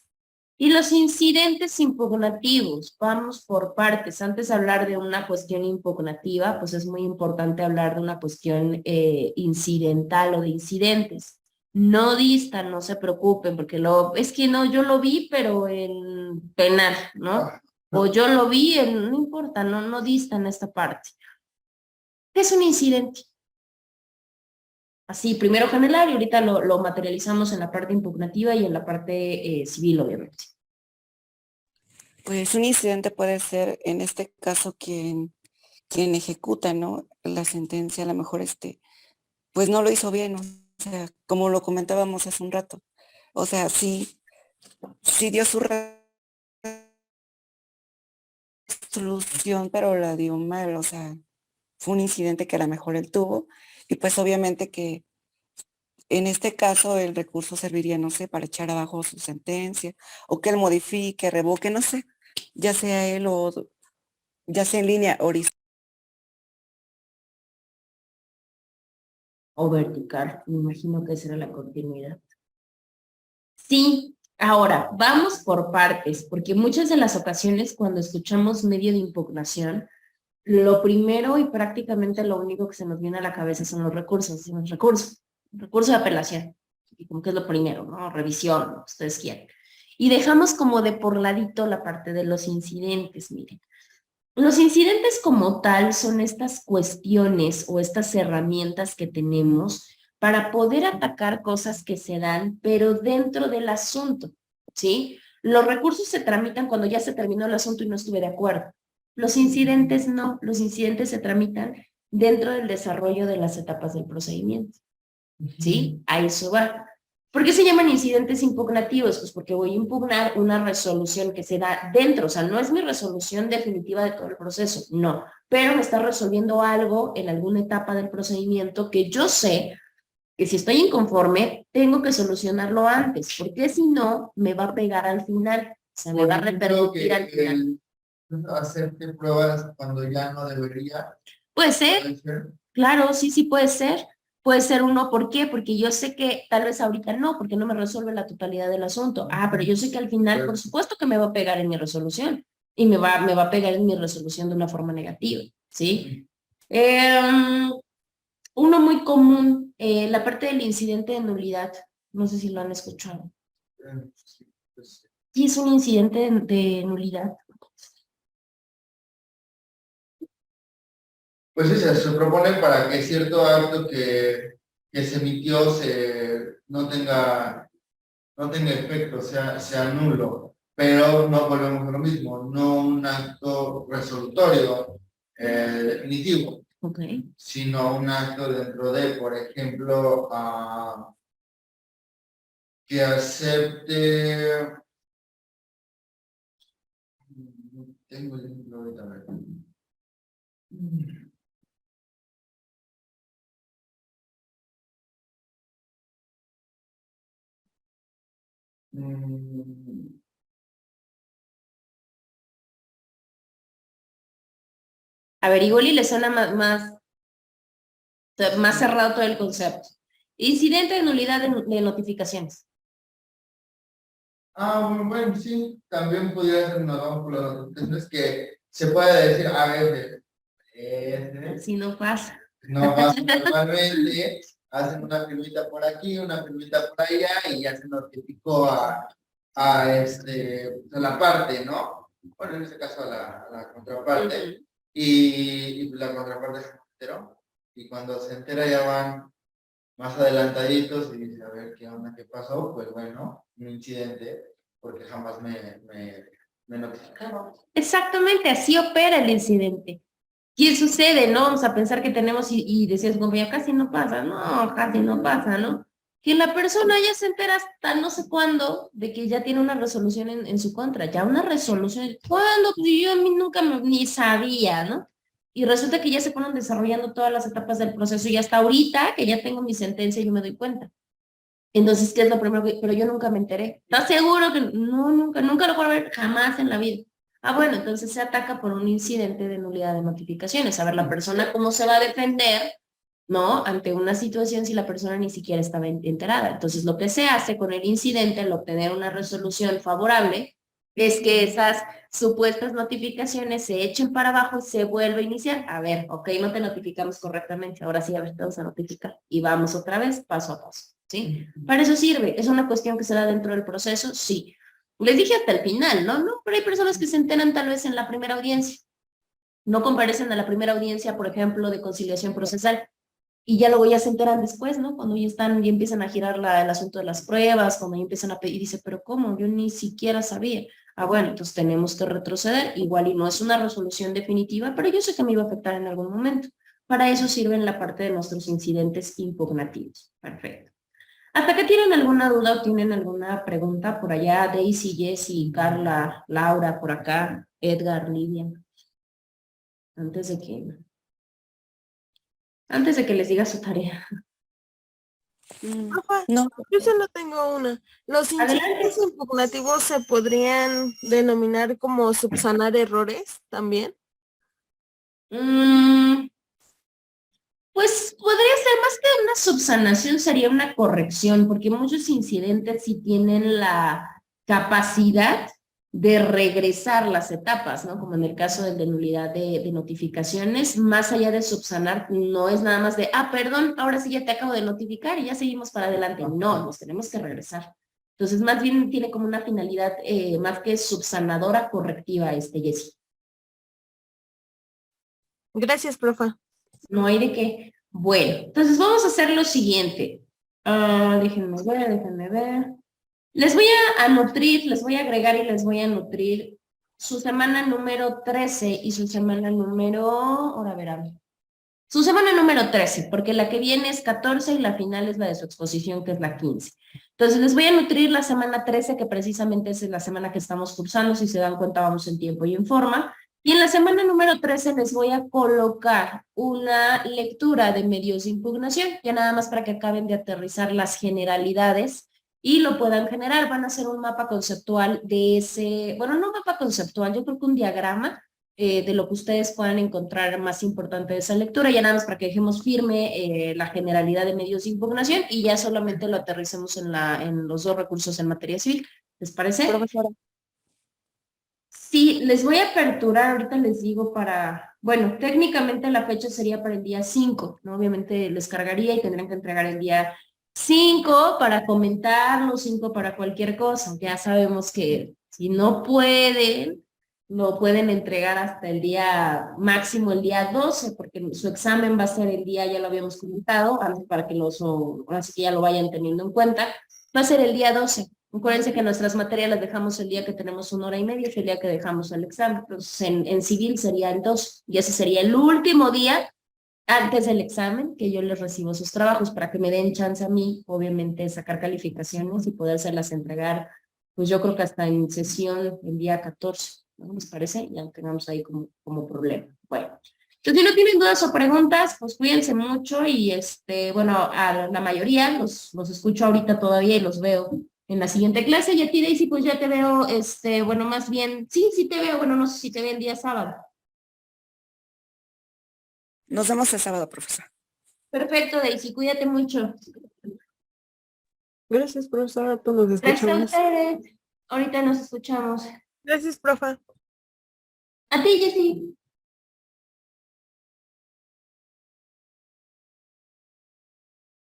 Y los incidentes impugnativos, vamos por partes. Antes de hablar de una cuestión impugnativa, pues es muy importante hablar de una cuestión incidental o de incidentes. No distan, no se preocupen, porque es que no, yo lo vi, pero en penal, ¿no? O yo lo vi en, no importa, no distan esta parte. ¿Qué es un incidente? Así, primero general y ahorita lo materializamos en la parte impugnativa y en la parte civil, obviamente. Pues un incidente puede ser, en este caso, quien ejecuta, ¿no? La sentencia, a lo mejor pues no lo hizo bien, o sea, como lo comentábamos hace un rato. O sea, sí dio su resolución, pero la dio mal, o sea, fue un incidente que a lo mejor él tuvo, y pues obviamente que en este caso el recurso serviría, no sé, para echar abajo su sentencia, o que él modifique, revoque, no sé, ya sea él o ya sea en línea horizontal. O vertical, me imagino que esa era la continuidad. Sí, ahora, vamos por partes, porque muchas de las ocasiones cuando escuchamos medio de impugnación, lo primero y prácticamente lo único que se nos viene a la cabeza son los recursos, decimos recurso de apelación, y como que es lo primero, ¿no? Revisión, lo que ustedes quieran. Y dejamos como de por ladito la parte de los incidentes, miren. Los incidentes como tal son estas cuestiones o estas herramientas que tenemos para poder atacar cosas que se dan, pero dentro del asunto, ¿sí? Los recursos se tramitan cuando ya se terminó el asunto y no estuve de acuerdo. Los incidentes no, los incidentes se tramitan dentro del desarrollo de las etapas del procedimiento, ¿sí? A eso va. ¿Por qué se llaman incidentes impugnativos? Pues porque voy a impugnar una resolución que se da dentro, o sea, no es mi resolución definitiva de todo el proceso, no, pero me está resolviendo algo en alguna etapa del procedimiento que yo sé que si estoy inconforme, tengo que solucionarlo antes, porque si no, me va a pegar al final, o sea, me va a repercutir al final. Hacerte pruebas cuando ya no debería. Puede ser, Puede ser. claro, sí puede ser. Puede ser uno, ¿por qué? Porque yo sé que tal vez ahorita no, porque no me resuelve la totalidad del asunto. Ah, pero yo sé que al final, por supuesto que me va a pegar en mi resolución y me va a pegar en mi resolución de una forma negativa, ¿sí? Uno muy común, la parte del incidente de nulidad, no sé si lo han escuchado. Sí, pues, ¿Qué es un incidente de nulidad? pues sí, se propone para que cierto acto que se emitió no tenga efecto, sea nulo, pero no volvemos a lo mismo, no un acto resolutorio definitivo, Okay. sino un acto dentro de, por ejemplo, que acepte, no tengo el ejemplo ahorita, a ver. Mm, A ver, igual y le suena más cerrado todo el concepto. Incidente de nulidad de notificaciones. Bueno, sí, también pudiera ser una vamos por las notificaciones que se puede decir, a ver, Si no pasa. no pasa normalmente, hacen una firmita por aquí, una firmita por allá y ya se notificó a la parte, ¿no? Bueno, en este caso a la contraparte, y la contraparte se enteró, y cuando se entera ya van más adelantaditos y dice, a ver qué onda, qué pasó, pues bueno, un incidente, porque jamás me notificaron. Exactamente, así opera el incidente. ¿Qué sucede? No vamos a pensar que tenemos y decías, compañero, casi no pasa, no, casi no pasa, ¿no? Que la persona ya se entera hasta no sé cuándo de que ya tiene una resolución en su contra, ya una resolución, ¿cuándo? Pues yo a mí nunca ni sabía, ¿no? Y resulta que ya se ponen desarrollando todas las etapas del proceso y hasta ahorita que ya tengo mi sentencia yo me doy cuenta. Entonces, ¿qué es lo primero que? Pero yo nunca me enteré. ¿Estás seguro que no, nunca lo puedo ver jamás en la vida? Ah, bueno, entonces se ataca por un incidente de nulidad de notificaciones. A ver, la persona cómo se va a defender ¿no? Ante una situación si la persona ni siquiera estaba enterada. Entonces, lo que se hace con el incidente al obtener una resolución favorable es que esas supuestas notificaciones se echen para abajo y se vuelve a iniciar. A ver, ok, no te notificamos correctamente, ahora sí, a ver, te vamos a notificar. Y vamos otra vez, paso a paso, ¿sí? Para eso sirve. ¿Es una cuestión que se da dentro del proceso? Sí. Les dije hasta el final, ¿no? No, pero hay personas que se enteran tal vez en la primera audiencia. No comparecen a la primera audiencia, por ejemplo, de conciliación procesal. Y ya luego ya se enteran después, ¿no? Cuando ya están, ya empiezan a girar el asunto de las pruebas, cuando ya empiezan a pedir, dice, pero ¿cómo? Yo ni siquiera sabía. Ah, bueno, entonces tenemos que retroceder. Igual y no es una resolución definitiva, pero yo sé que me iba a afectar en algún momento. Para eso sirven la parte de nuestros incidentes impugnativos. Perfecto. ¿Hasta que tienen alguna duda o tienen alguna pregunta por allá? Daisy, Jessie, Carla, Laura, por acá, Edgar, Lidia. Antes de que les diga su tarea. Profa, No, yo solo tengo una. ¿Los Adelante. incidentes impugnativos se podrían denominar como subsanar errores también? Pues podría ser más que una subsanación, sería una corrección, porque muchos incidentes sí tienen la capacidad de regresar las etapas, ¿no? Como en el caso de nulidad de notificaciones, más allá de subsanar, no es nada más de, ah, perdón, ahora sí ya te acabo de notificar y ya seguimos para adelante. No, nos tenemos que regresar. Entonces, más bien tiene como una finalidad más que subsanadora correctiva, Jessie. Gracias, profa. No hay de qué. Bueno, entonces vamos a hacer lo siguiente. Déjenme ver. Les voy a nutrir, les voy a agregar y les voy a nutrir su semana número 13 y su semana número, ahora verán. Su semana número 13, porque la que viene es 14 y la final es la de su exposición, que es la 15. Entonces les voy a nutrir la semana 13, que precisamente es la semana que estamos cursando. Si se dan cuenta, vamos en tiempo y en forma. Y en la semana número 13 les voy a colocar una lectura de medios de impugnación, ya nada más para que acaben de aterrizar las generalidades y lo puedan generar. Van a hacer un mapa conceptual de ese, bueno, no mapa conceptual, yo creo que un diagrama de lo que ustedes puedan encontrar más importante de esa lectura, ya nada más para que dejemos firme la generalidad de medios de impugnación y ya solamente lo aterricemos en los dos recursos en materia civil. ¿Les parece? profesora. Sí, les voy a aperturar, ahorita les digo bueno, técnicamente la fecha sería para el día 5, ¿no? Obviamente les cargaría y tendrían que entregar el día 5 para comentarlo, 5 para cualquier cosa. Ya sabemos que si no pueden, lo pueden entregar hasta el día máximo, el día 12, porque su examen va a ser el día, ya lo habíamos comentado, antes para que ahora sí que ya lo vayan teniendo en cuenta, va a ser el día 12. Acuérdense que nuestras materias las dejamos el día que tenemos 1 hora y media, es el día que dejamos el examen. Entonces, en civil sería el 2, y ese sería el último día antes del examen que yo les recibo sus trabajos para que me den chance a mí, obviamente, sacar calificaciones y podérselas entregar, pues yo creo que hasta en sesión el día 14, ¿no les parece? Ya no tengamos ahí como problema. Bueno. Entonces, si no tienen dudas o preguntas, pues cuídense mucho y bueno, a la mayoría los escucho ahorita todavía y los veo en la siguiente clase. Y a ti, Daisy, pues ya te veo, bueno, más bien, sí te veo, bueno, no sé si te veo el día sábado. Nos vemos el sábado, profesora. Perfecto, Daisy, cuídate mucho. Gracias, profesora. Todos nos Gracias a escuchamos. ustedes. Ahorita nos escuchamos. Gracias, profa. A ti, Jessie.